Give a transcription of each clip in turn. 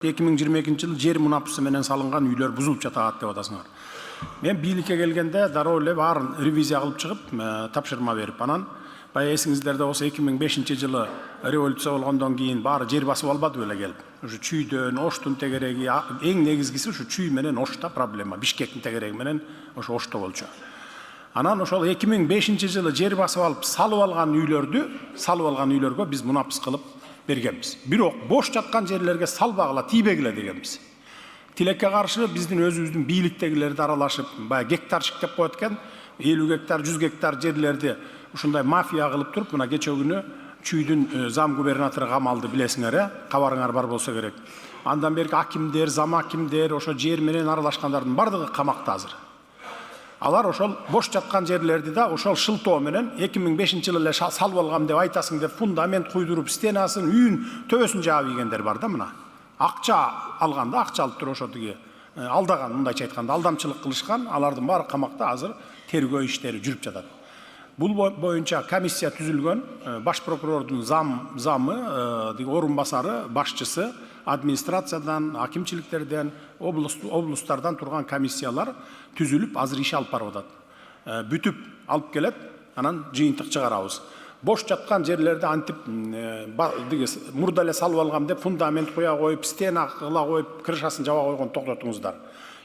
2022 жылы жер мунапысы менен салынган үйлөр бузулуп жатат деп атасыңар. Мен бийликке келгенде дароо эле баарын ревизия кылып чыгып, тапшырма берип, анан баягы эсиңиздерде болсо 2005 жылы революция болгондон кийин баары жер басып албады беле келип. Ушу чүйдөн, оштун тегереги, эң негизгиси ушу чүй менен ошта проблема. Бишкектин тегереги менен ошо ошто болчу. Анан ошол 2005 жылы жер басып алып, салып алган үйлөргө биз мунапыс кылып бергенбиз. Бирок бош жаткан жерлерге салбагыла, тийбегиле дегенбиз. Тилекке каршы биздин өзүбүздүн бийликтегилерди аралашып, баягы гектарчык деп коет экен, 50 гектар, 100 гектар жерлерди ушундай мафия кылып туруп, мына кече күнү чүйдүн зам губернатору камалды, билесиңер, кабарыңар бар болсо керек. Андан берки акимдер, зам акимдер, ошо жер менен аралашкандардын бардыгы камакта азыр. Алар ошол бош жаткан жерлерди да ошол шылтоо менен 2005 жылы эле салып алгам деп айтасың деп фундамент куйдуруп, стенасын, үйүн төбөсүн жаап ийгендер бар да мына. Акча алганда, акча алып туруп ошо тиги алдаган, мындайча айтканда алдамчылык кылышкан, алардын баары камакта азыр тергөө иштери жүрүп жатат. Бул боюнча комиссия түзүлгөн, баш прокурордун замы, орун басары, башчысы, администрациядан, акимчиликтерден, облустардан турган комиссиялар түзүлүп, азыр иш алып барып атат. Бүтүп алып келет, анан жыйынтык чыгарабыз. Бош жаткан жерлерди антип мурда эле салып алгам деп фундамент куя коюп, стена кыла коюп, крышасын жаба койгон токтотуңуздар.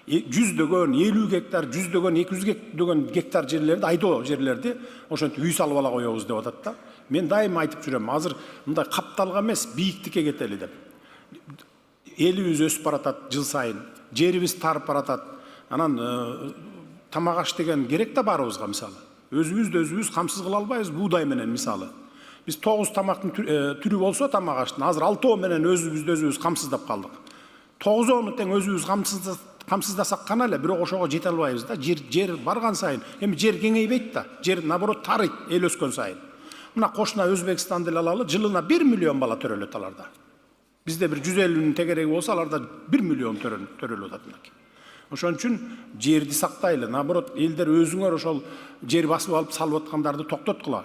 100дөгөн, 50 гектар, 100дөгөн, 200дөгөн гектар жерлерди, айдоо жерлерди ошентип үй салып ала коебуз деп атат да. Мен дайыма айтып жүрөм, азыр мындай капталга эмес, бийиктикке кетели деп. Элибиз өсүп баратат жыл сайын, жерибиз тарып баратат. Анан тамак аш деген керек да баарыбызга мисалы. Өзүбүз камсыз кыла албайбыз буудай менен мисалы. Биз 9 тамактын түрү болсо тамак аштын, азыр 6 менен өзүбүз камсыздап калдык. 9-ону тең өзүбүз камсыздасак гана эле, бирок ошого жете албайбыз да. Жер барган сайын, эми жер кеңейбейт да, жер наоборот тарыйт эл өскөн сайын. Мына кошуна Өзбекстанды алалы, жылына 1 миллион бала төрөлөт аларда. Бизде бир 150 тегереги болсо, аларда 1 миллион төрөлүп атат мынакей. Ошон үчүн жерди сактайлы, наоборот элдер өзүңөр ошол жер басып алып салып аткандарды токтоткула.